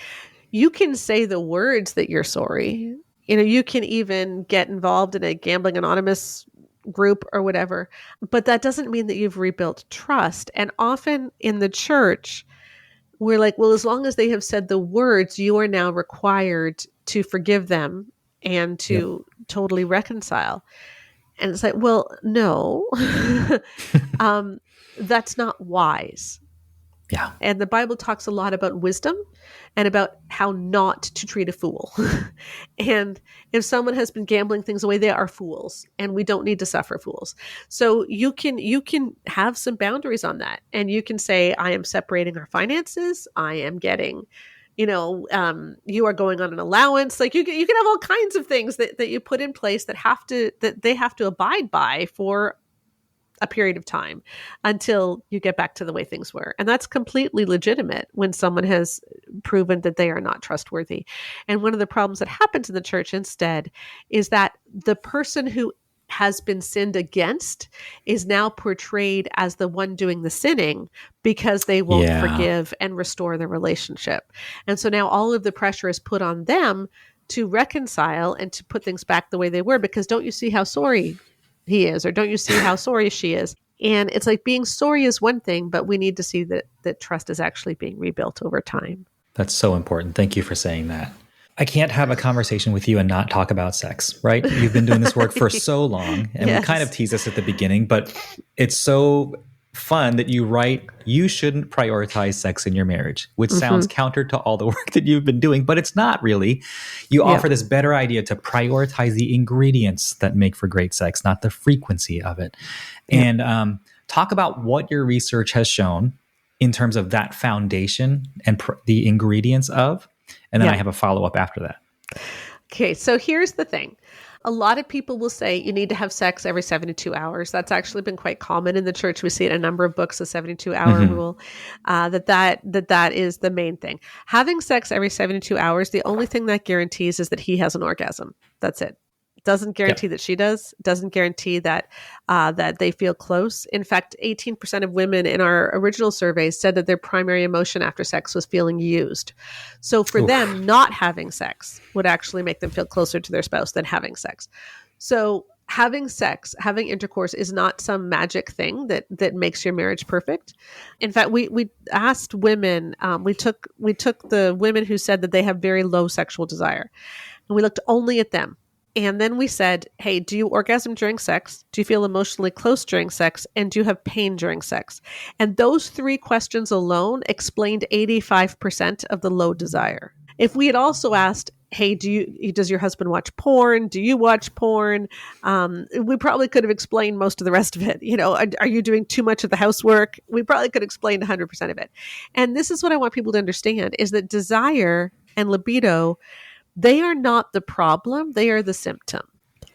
you can say the words that you're sorry. You can even get involved in a gambling anonymous group or whatever, but that doesn't mean that you've rebuilt trust. And often in the church, we're like, well, as long as they have said the words, you are now required to forgive them and to totally reconcile. And it's like, well, no, that's not wise. Yeah. And the Bible talks a lot about wisdom and about how not to treat a fool. And if someone has been gambling things away, they are fools, and we don't need to suffer fools. So you can have some boundaries on that, and you can say, I am separating our finances. I am getting, you are going on an allowance. Like you can have all kinds of things that you put in place that they have to abide by for a period of time until you get back to the way things were. And that's completely legitimate when someone has proven that they are not trustworthy. And one of the problems that happens in the church instead is that the person who has been sinned against is now portrayed as the one doing the sinning because they won't forgive and restore the relationship. And so now all of the pressure is put on them to reconcile and to put things back the way they were, because don't you see how sorry he is, or don't you see how sorry she is? And it's like, being sorry is one thing, but we need to see that trust is actually being rebuilt over time. That's so important. Thank you for saying that. I can't have a conversation with you and not talk about sex, right? You've been doing this work for so long, and we kind of teased this at the beginning, but it's so fun that you write, you shouldn't prioritize sex in your marriage, which sounds counter to all the work that you've been doing, but it's not really. You offer this better idea to prioritize the ingredients that make for great sex, not the frequency of it. And talk about what your research has shown in terms of that foundation and the ingredients of, and then I have a follow-up after that. Okay, so here's the thing. A lot of people will say you need to have sex every 72 hours. That's actually been quite common in the church. We see it in a number of books, the 72-hour rule, that is the main thing. Having sex every 72 hours, the only thing that guarantees is that he has an orgasm. That's it. Doesn't guarantee that she does. Doesn't guarantee that that they feel close. In fact, 18% of women in our original survey said that their primary emotion after sex was feeling used. So for them, not having sex would actually make them feel closer to their spouse than having sex. So having sex, having intercourse is not some magic thing that makes your marriage perfect. In fact, we asked women, we took the women who said that they have very low sexual desire, and we looked only at them. And then we said, hey, do you orgasm during sex? Do you feel emotionally close during sex? And do you have pain during sex? And those three questions alone explained 85% of the low desire. If we had also asked, hey, does your husband watch porn? Do you watch porn? We probably could have explained most of the rest of it. Are you doing too much of the housework? We probably could have explained 100% of it. And this is what I want people to understand, is that desire and libido, they are not the problem. They are the symptom.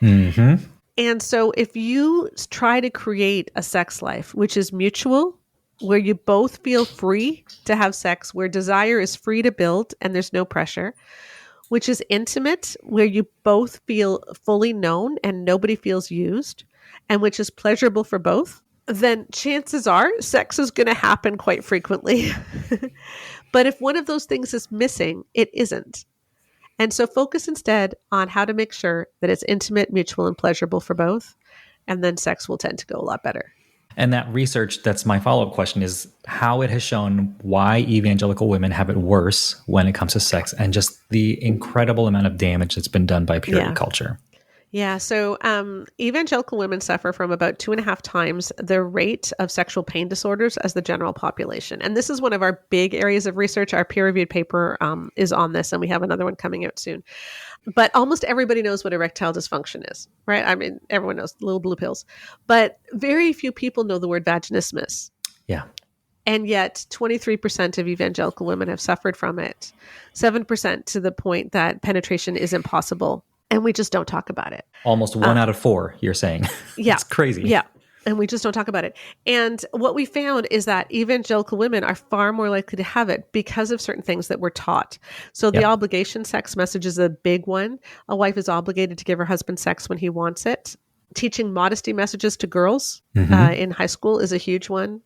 Mm-hmm. And so if you try to create a sex life, which is mutual, where you both feel free to have sex, where desire is free to build and there's no pressure, which is intimate, where you both feel fully known and nobody feels used, and which is pleasurable for both, then chances are sex is going to happen quite frequently. But if one of those things is missing, it isn't. And so focus instead on how to make sure that it's intimate, mutual, and pleasurable for both. And then sex will tend to go a lot better. And that research, that's my follow-up question, is how it has shown why evangelical women have it worse when it comes to sex, and just the incredible amount of damage that's been done by purity culture. Yeah. So evangelical women suffer from about 2.5 times the rate of sexual pain disorders as the general population. And this is one of our big areas of research. Our peer-reviewed paper is on this, and we have another one coming out soon. But almost everybody knows what erectile dysfunction is, right? I mean, everyone knows little blue pills. But very few people know the word vaginismus. Yeah. And yet 23% of evangelical women have suffered from it, 7% to the point that penetration is impossible. And we just don't talk about it. Almost 1 out of 4, you're saying. Yeah. It's crazy. Yeah. And we just don't talk about it. And what we found is that evangelical women are far more likely to have it because of certain things that we're taught. So the obligation sex message is a big one. A wife is obligated to give her husband sex when he wants it. Teaching modesty messages to girls in high school is a huge one,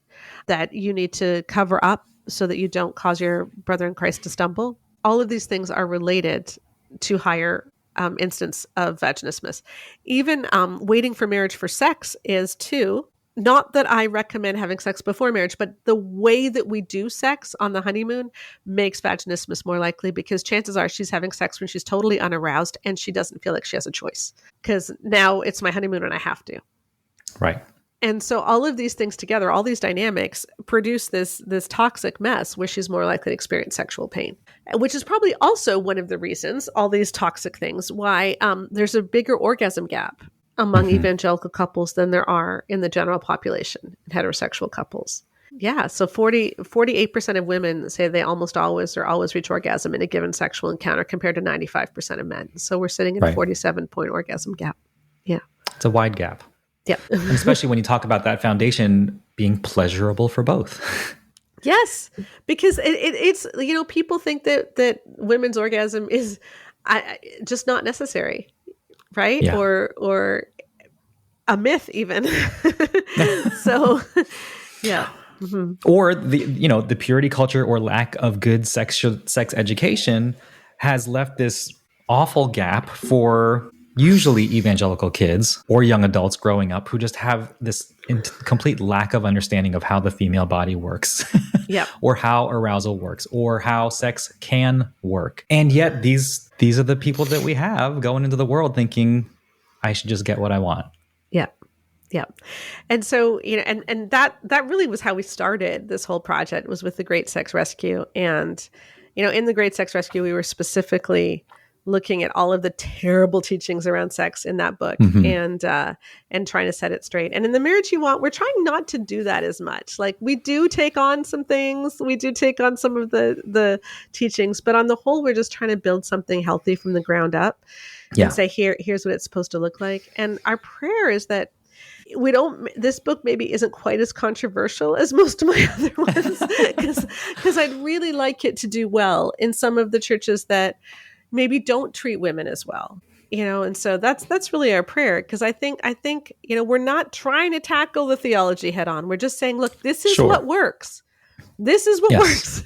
that you need to cover up so that you don't cause your brother in Christ to stumble. All of these things are related to higher instance of vaginismus. Even waiting for marriage for sex is too. Not that I recommend having sex before marriage, but the way that we do sex on the honeymoon makes vaginismus more likely, because chances are she's having sex when she's totally unaroused and she doesn't feel like she has a choice, because now it's my honeymoon and I have to. Right. And so all of these things together, all these dynamics produce this toxic mess where she's more likely to experience sexual pain, which is probably also one of the reasons, all these toxic things, why there's a bigger orgasm gap among evangelical couples than there are in the general population in heterosexual couples. Yeah, so 48% of women say they almost always or always reach orgasm in a given sexual encounter, compared to 95% of men. So we're sitting in a 47-point orgasm gap. Yeah. It's a wide gap. Yeah. And especially when you talk about that foundation being pleasurable for both. Yes, because it's, people think that women's orgasm is just not necessary, right? Yeah. Or a myth even. So, yeah. Mm-hmm. Or the purity culture or lack of good sex education has left this awful gap for usually evangelical kids or young adults growing up who just have this complete lack of understanding of how the female body works, or how arousal works, or how sex can work. And yet these are the people that we have going into the world thinking, I should just get what I want. Yeah. Yeah. And so, and that really was how we started this whole project, was with the Great Sex Rescue. And, in the Great Sex Rescue, we were specifically looking at all of the terrible teachings around sex in that book, and trying to set it straight. And in The Marriage You Want, we're trying not to do that as much. Like, we do take on some things, we do take on some of the teachings, but on the whole, we're just trying to build something healthy from the ground up and say, here's what it's supposed to look like. And our prayer is that this book maybe isn't quite as controversial as most of my other ones, because I'd really like it to do well in some of the churches that maybe don't treat women as well, and so that's really our prayer. Because I think, we're not trying to tackle the theology head on. We're just saying, look, this is what works. This is what works.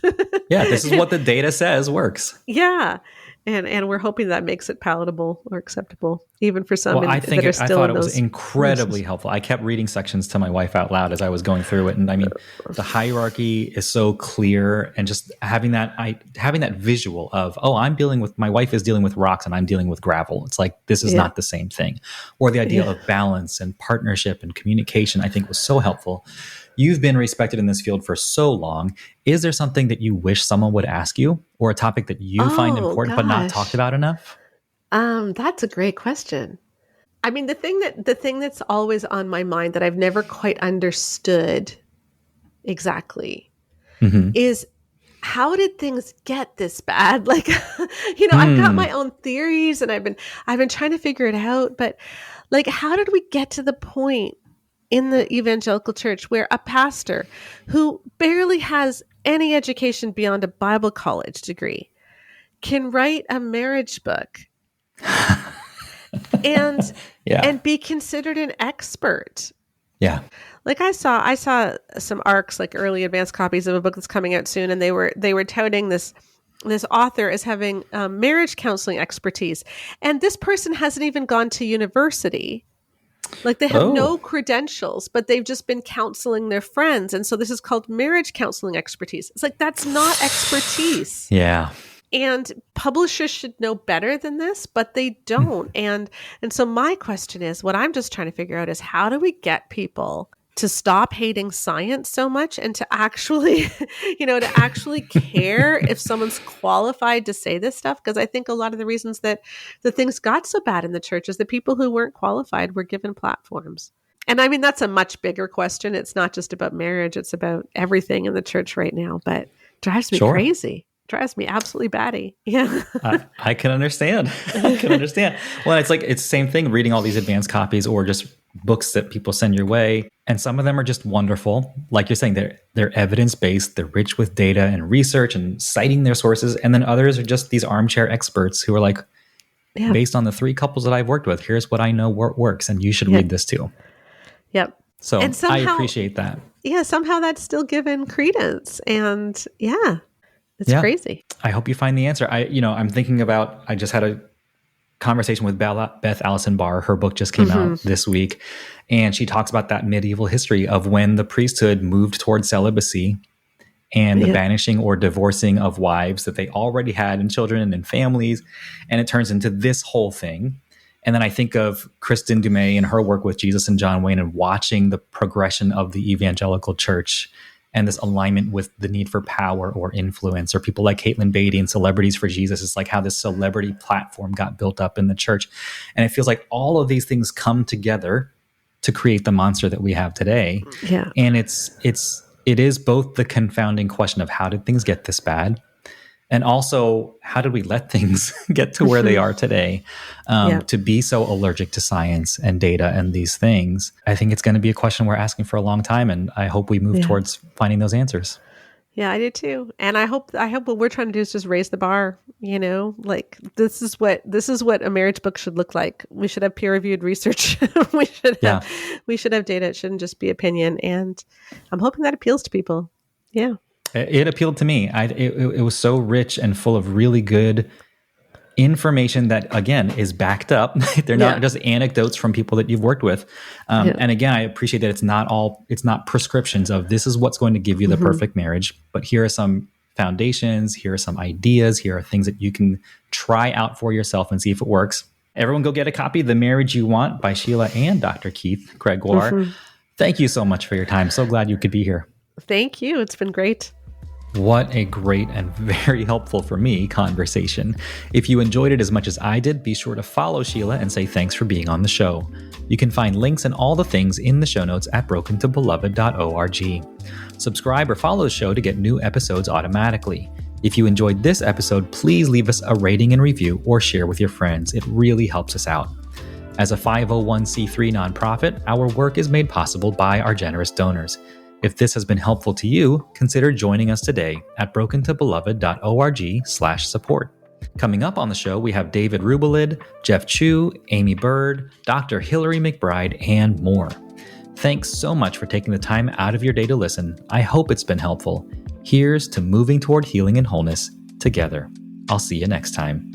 Yeah. This is what the data says works. Yeah. And we're hoping that makes it palatable or acceptable, even for some I that are still thought in it was those incredibly helpful. I kept reading sections to my wife out loud as I was going through it. And I mean, the hierarchy is so clear, and just having that visual of, my wife is dealing with rocks and I'm dealing with gravel. It's like, this is not the same thing. Or the idea of balance and partnership and communication, I think, was so helpful. You've been respected in this field for so long. Is there something that you wish someone would ask you, or a topic that you find important but not talked about enough? That's a great question. I mean, the thing that's always on my mind that I've never quite understood exactly is, how did things get this bad? Like, I've got my own theories and I've been trying to figure it out, but like, how did we get to the point in the evangelical church where a pastor who barely has any education beyond a Bible college degree can write a marriage book and be considered an expert? Yeah. Like, I saw some ARCs, like early advanced copies of a book that's coming out soon, and they were touting this author as having marriage counseling expertise, and this person hasn't even gone to university. Like, they have no credentials, but they've just been counseling their friends. And so this is called marriage counseling expertise. It's like, that's not expertise. Yeah. And publishers should know better than this, but they don't. And so my question is, what I'm just trying to figure out is, how do we get people to stop hating science so much and to actually, care if someone's qualified to say this stuff? Because I think a lot of the reasons that the things got so bad in the church is that people who weren't qualified were given platforms. And I mean, that's a much bigger question. It's not just about marriage. It's about everything in the church right now, but drives me crazy. Drives me absolutely batty. Yeah. I can understand. Well, it's the same thing, reading all these advanced copies or just books that people send your way. And some of them are just wonderful. Like you're saying, they're evidence-based, they're rich with data and research and citing their sources. And then others are just these armchair experts who are like, based on the 3 couples that I've worked with, here's what I know works, and you should read this too. Yep. So and somehow, I appreciate that. Yeah, somehow that's still given credence. And it's crazy. I hope you find the answer. I'm thinking about, I just had a conversation with Beth Allison Barr. Her book just came out this week, and she talks about that medieval history of when the priesthood moved towards celibacy and the banishing or divorcing of wives that they already had and children and families, and it turns into this whole thing. And then I think of Kristen Dumais and her work with Jesus and John Wayne and watching the progression of the evangelical church and this alignment with the need for power or influence, or people like Caitlin Beatty and Celebrities for Jesus. It's like how this celebrity platform got built up in the church. And it feels like all of these things come together to create the monster that we have today. Yeah. And it is both the confounding question of how did things get this bad? And also, how did we let things get to where they are today, to be so allergic to science and data and these things? I think it's going to be a question we're asking for a long time, and I hope we move towards finding those answers. Yeah, I do too. And I hope what we're trying to do is just raise the bar, like this is what a marriage book should look like. We should have peer-reviewed research. we should have data. It shouldn't just be opinion. And I'm hoping that appeals to people. Yeah. It appealed to me. It was so rich and full of really good information that, again, is backed up. They're not just anecdotes from people that you've worked with. And again, I appreciate that it's not prescriptions of this is what's going to give you the perfect marriage, but here are some foundations, here are some ideas, here are things that you can try out for yourself and see if it works. Everyone go get a copy of The Marriage You Want by Sheila and Dr. Keith Gregoire. Thank you so much for your time. So glad you could be here. Thank you. It's been great. What a great and very helpful for me conversation. If you enjoyed it as much as I did, be sure to follow Sheila and say thanks for being on the show. You can find links and all the things in the show notes at brokentobeloved.org. Subscribe or follow the show to get new episodes automatically. If you enjoyed this episode, please leave us a rating and review or share with your friends. It really helps us out. As a 501c3 nonprofit, our work is made possible by our generous donors. If this has been helpful to you, consider joining us today at brokentobeloved.org/support. Coming up on the show, we have David Rubelid, Jeff Chu, Amy Bird, Dr. Hillary McBride, and more. Thanks so much for taking the time out of your day to listen. I hope it's been helpful. Here's to moving toward healing and wholeness together. I'll see you next time.